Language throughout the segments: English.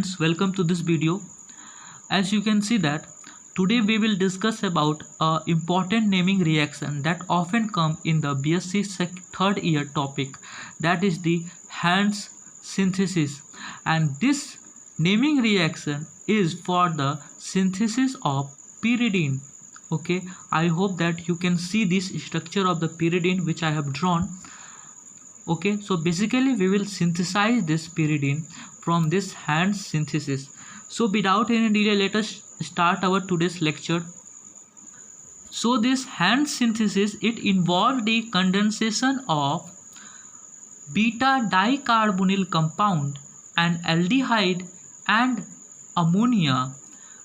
friends, welcome to this video. As you can see that today we will discuss about a important naming reaction that often come in the BSc third year topic, that is the Hantzsch synthesis, and this naming reaction is for the synthesis of pyridine. Okay, I hope that you can see this structure of the pyridine which I have drawn. Okay, so basically we will synthesize this pyridine from this Hantzsch synthesis. So without any delay, let us start our today's lecture. So this Hantzsch synthesis, it involved the condensation of beta dicarbonyl compound and aldehyde and ammonia.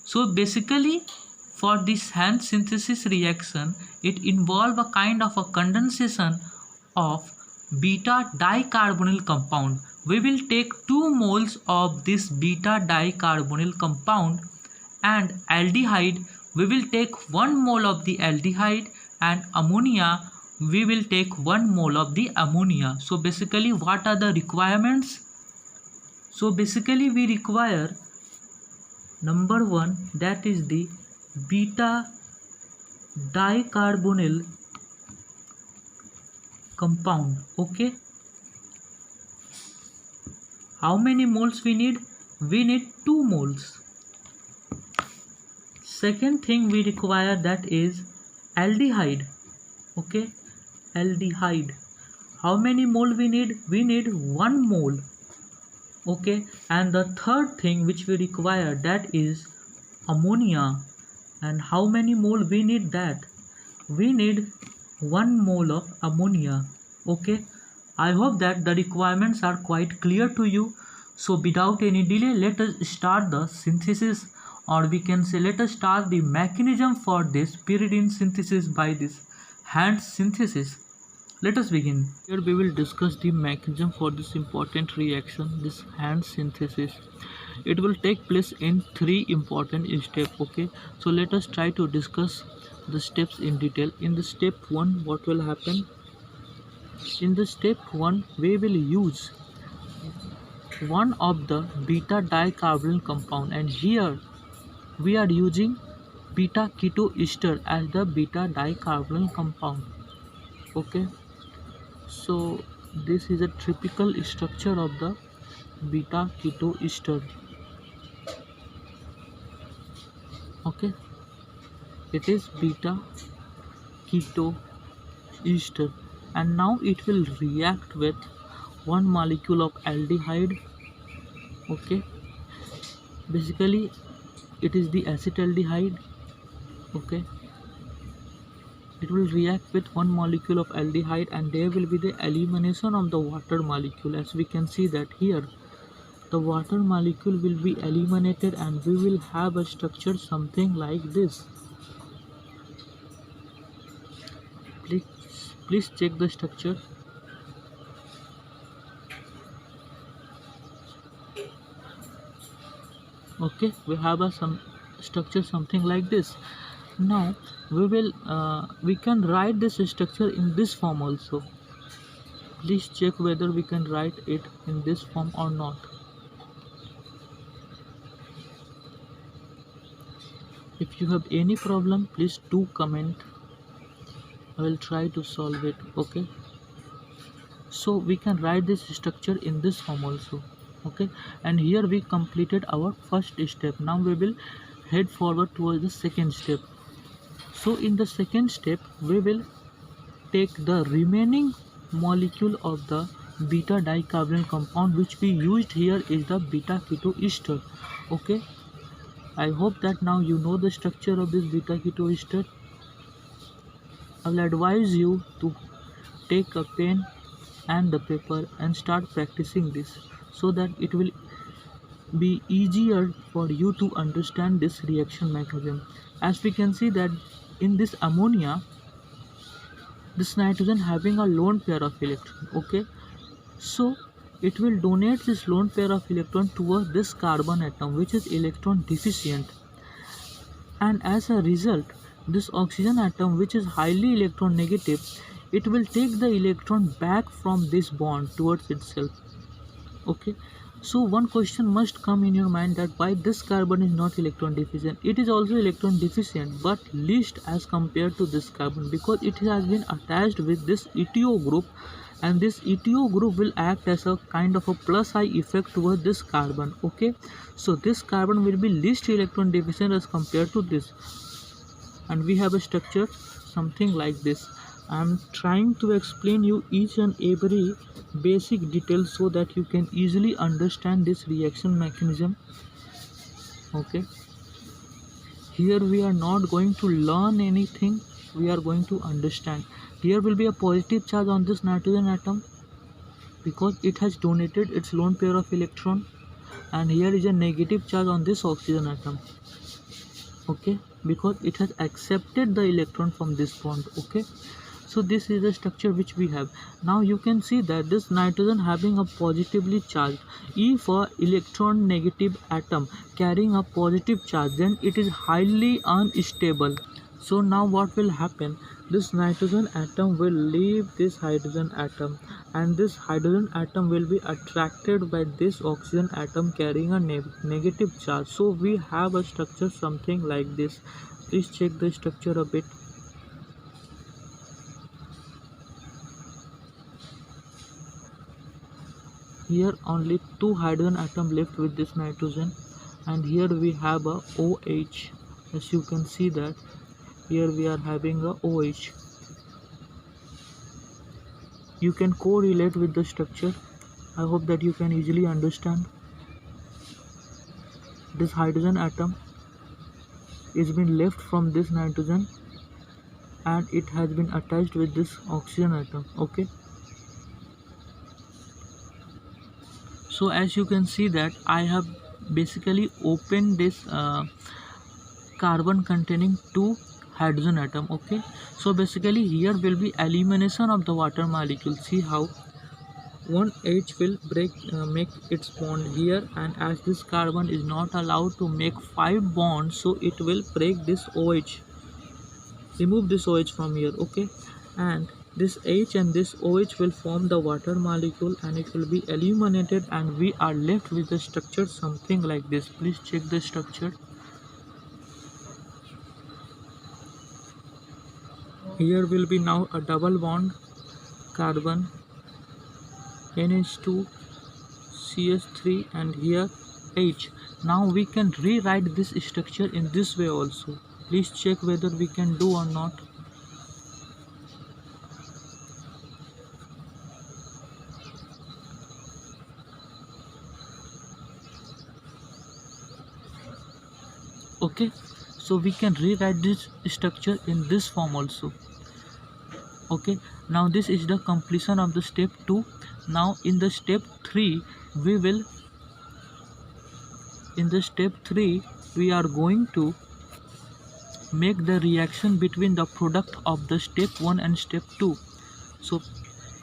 So basically for this Hantzsch synthesis reaction, it involved a kind of a condensation of beta dicarbonyl compound. We will take 2 moles of this beta dicarbonyl compound, and aldehyde we will take 1 mole of the aldehyde, and ammonia we will take 1 mole of the ammonia. So basically what are the requirements? So basically we require number 1, that is the beta dicarbonyl compound. Okay, how many moles we need? We need 2 moles. Second thing we require, that is aldehyde. Okay, aldehyde, how many mole we need? We need 1 mole. Okay, and the third thing which we require, that is ammonia, and how many mole we need? That we need 1 mole of ammonia. Okay, I hope that the requirements are quite clear to you. So without any delay, let us start the synthesis, or we can say let us start the mechanism for this pyridine synthesis by this Hantzsch synthesis. Let us begin. Here we will discuss the mechanism for this important reaction, this Hantzsch synthesis. It will take place in 3 important steps. Okay, so let us try to discuss the steps in detail. In the step 1, what will happen? In the step 1, we will use one of the beta dicarbonyl compound, and here we are using beta keto ester as the beta dicarbonyl compound. Okay, so this is a typical structure of the beta keto ester. Okay, it is beta keto ester, and now it will react with 1 molecule of aldehyde. Okay, basically it is the acetaldehyde. Okay, it will react with 1 molecule of aldehyde, and there will be the elimination of the water molecule. As we can see that here the water molecule will be eliminated, and we will have a structure something like this. Please check the structure. Okay, we have a some structure something like this. Now we can write this structure in this form also. Please check whether we can write it in this form or not. If you have any problem, please do comment. I will try to solve it. Okay, so we can write this structure in this form also. Okay, and here we completed our first step. Now we will head forward towards the second step. So in the second step, we will take the remaining molecule of the beta dicarbonyl compound, which we used here is the beta keto ester. Okay, I hope that now you know the structure of this beta keto ester. I will advise you to take a pen and the paper and start practicing this, so that it will be easier for you to understand this reaction mechanism. As we can see that in this ammonia, this nitrogen having a lone pair of electron. Okay, so it will donate this lone pair of electron towards this carbon atom, which is electron deficient, and as a result this oxygen atom, which is highly electron negative, it will take the electron back from this bond towards itself. Okay, So one question must come in your mind, that why this carbon is not electron deficient. It is also electron deficient, but least as compared to this carbon, because it has been attached with this ETO group, and this ETO group will act as a kind of a plus I effect towards this carbon. Okay, so this carbon will be least electron deficient as compared to this, and we have a structure something like this. I'm trying to explain you each and every basic detail so that you can easily understand this reaction mechanism. Okay, here we are not going to learn anything, we are going to understand. Here will be a positive charge on this nitrogen atom because it has donated its lone pair of electron, and here is a negative charge on this oxygen atom. Okay, because it has accepted the electron from this bond. Okay, so this is the structure which we have. Now you can see that this nitrogen having a positively charged, if a electron negative atom carrying a positive charge, then it is highly unstable. So now what will happen, this nitrogen atom will leave this hydrogen atom, and this hydrogen atom will be attracted by this oxygen atom carrying a negative charge. So we have a structure something like this. Please check the structure a bit. Here only two hydrogen atom left with this nitrogen, and here we have a OH. As you can see that here we are having a OH. You can correlate with the structure. I hope that you can easily understand. This hydrogen atom is been left from this nitrogen, and it has been attached with this oxygen atom. Okay, so as you can see that I have basically opened this carbon containing two hydrogen atom. Okay, so basically here will be elimination of the water molecule. See how one H will make its bond here, and as this carbon is not allowed to make 5 bonds, so it will break this OH, remove this OH from here. Okay, and this H and this OH will form the water molecule, and it will be eliminated, and we are left with the structure something like this. Please check the structure. Here will be now a double bond carbon NH2 CH3, and here H. Now we can rewrite this structure in this way also. Please check whether we can do or not. Okay, so we can rewrite this structure in this form also. Okay, now this is the completion of the step 2. Now in the step 3 we will, in the step 3 we are going to make the reaction between the product of the step 1 and step 2. So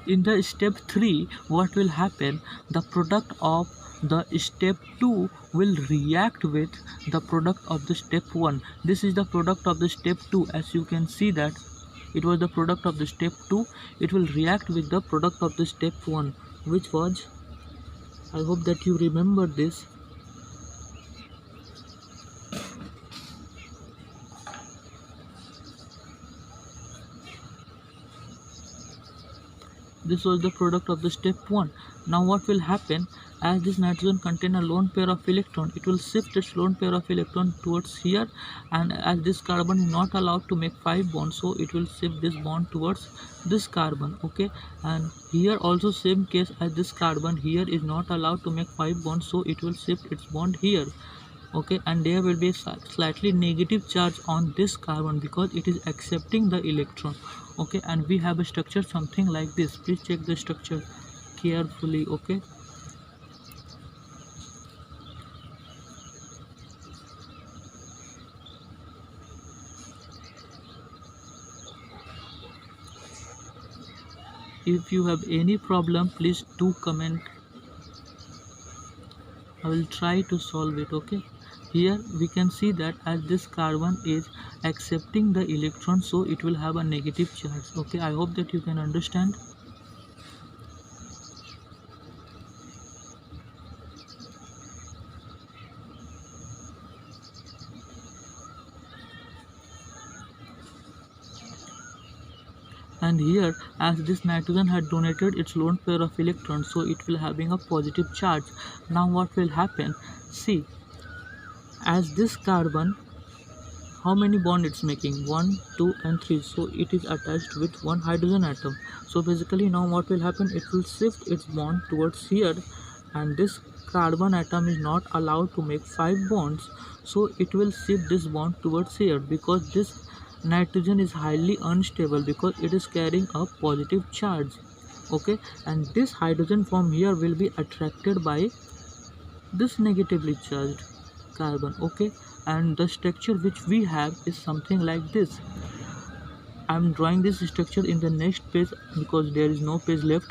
in the step 3 what will happen, the product of the step 2 will react with the product of the step 1. This is the product of the step 2. As you can see that it was the product of the step 2. It will react with the product of the step 1, which was, I hope that you remember this. This was the product of the step 1. Now what will happen, as this nitrogen contains a lone pair of electron, it will shift its lone pair of electron towards here, and as this carbon is not allowed to make 5 bonds, so it will shift this bond towards this carbon. Okay, and here also same case, as this carbon here is not allowed to make 5 bonds, so it will shift its bond here. Okay, and there will be a slightly negative charge on this carbon because it is accepting the electron. Okay, and we have a structure something like this. Please check the structure carefully. Okay, if you have any problem, please do comment. I will try to solve it. Okay, here we can see that as this carbon is accepting the electron, so it will have a negative charge. Okay, I hope that you can understand. And here, as this nitrogen had donated its lone pair of electrons, so it will having a positive charge. Now what will happen? See, as this carbon, how many bond it's making? 1, 2 and 3, so it is attached with one hydrogen atom. So basically now what will happen, it will shift its bond towards here, and this carbon atom is not allowed to make 5 bonds, so it will shift this bond towards here, because this nitrogen is highly unstable because it is carrying a positive charge. Okay, and this hydrogen from here will be attracted by this negatively charged carbon. Okay, and the structure which we have is something like this. I'm drawing this structure in the next page because there is no page left.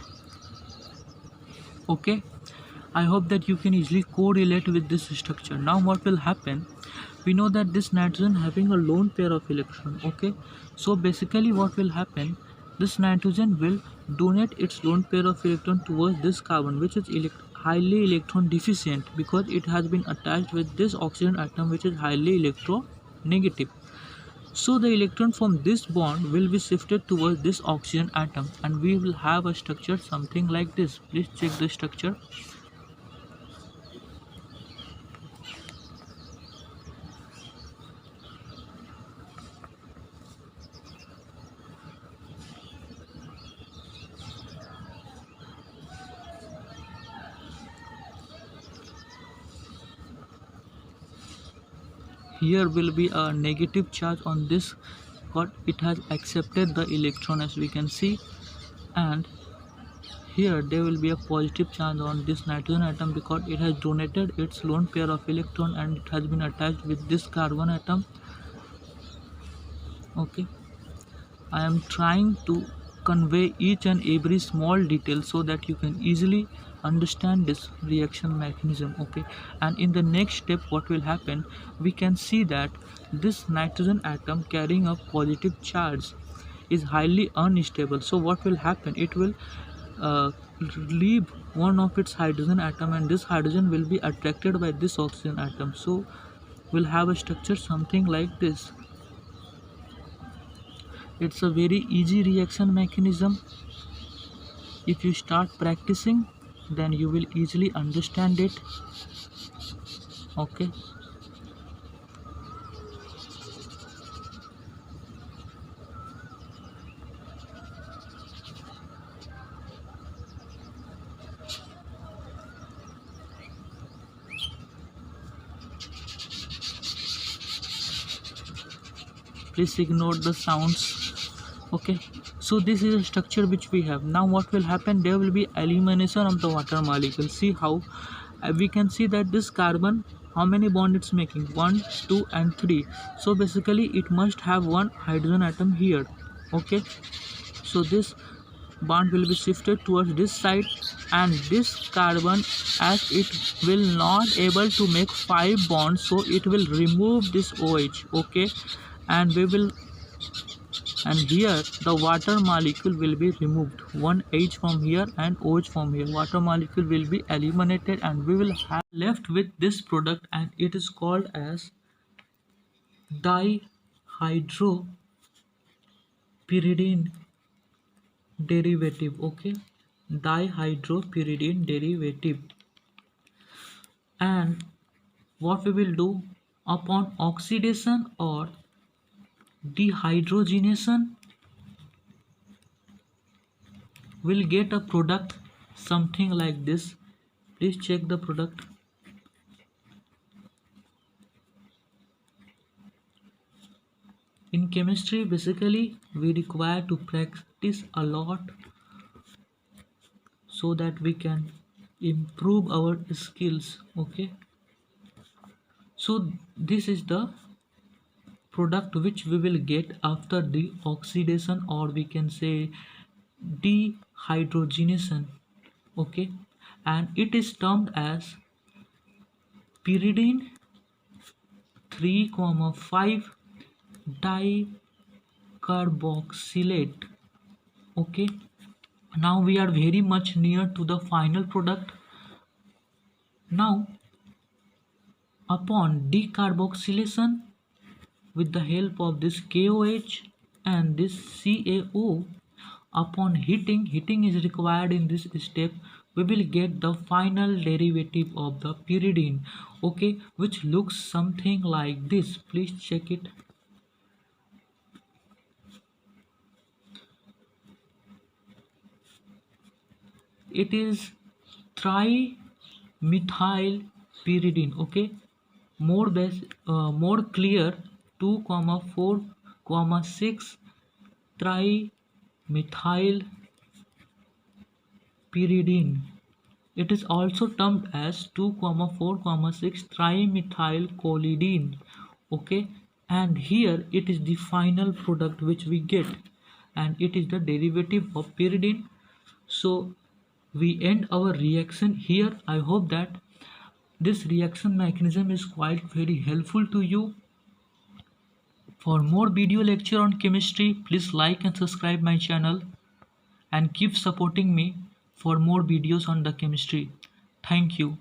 Okay, I hope that you can easily correlate with this structure. Now what will happen, we know that this nitrogen having a lone pair of electron. Okay, so basically what will happen, this nitrogen will donate its lone pair of electron towards this carbon, which is highly electron deficient because it has been attached with this oxygen atom, which is highly electronegative. So the electron from this bond will be shifted towards this oxygen atom, and we will have a structure something like this. Please check the structure. Here will be a negative charge on this, but it has accepted the electron, as we can see, and here there will be a positive charge on this nitrogen atom because it has donated its lone pair of electron and it has been attached with this carbon atom. Okay, I am trying to convey each and every small detail so that you can easily understand this reaction mechanism. Okay, and in the next step what will happen, we can see that this nitrogen atom carrying a positive charge is highly unstable. So what will happen, it will uh, leave one of its hydrogen atom, and this hydrogen will be attracted by this oxygen atom, so we'll have a structure something like this. It's a very easy reaction mechanism. If you start practicing, then you will easily understand it. Okay, please ignore the sounds. Okay, so this is a structure which we have. Now what will happen, there will be elimination of the water molecule. See how we can see that this carbon, how many bond it's making, 1, 2 and 3. So basically it must have one hydrogen atom here. Okay, so this bond will be shifted towards this side, and this carbon, as it will not able to make 5 bonds, so it will remove this OH. Okay, and we will, and here the water molecule will be removed, one H from here and OH from here. Water molecule will be eliminated and we will have left with this product, and it is called as dihydropyridine derivative. Okay, dihydropyridine derivative. And what we will do, upon oxidation or dehydrogenation, we'll get a product something like this. Please check the product. In chemistry, basically we require to practice a lot so that we can improve our skills. Okay, so this is the product which we will get after the oxidation, or we can say dehydrogenation. Okay, and it is termed as pyridine 3,5 dicarboxylate. Okay, now we are very much near to the final product. Now upon decarboxylation with the help of this KOH and this CaO, Upon heating is required in this step, we will get the final derivative of the pyridine, okay, which looks something like this. Please check it. It is trimethyl pyridine, okay. More clear, 2,4,6 trimethyl pyridine. It is also termed as 2,4,6 trimethylcholine, okay. And here it is the final product which we get, and it is the derivative of pyridine. So we end our reaction here. I hope that this reaction mechanism is quite very helpful to you. For more video lecture on chemistry, please like and subscribe my channel and keep supporting me for more videos on the chemistry. Thank you.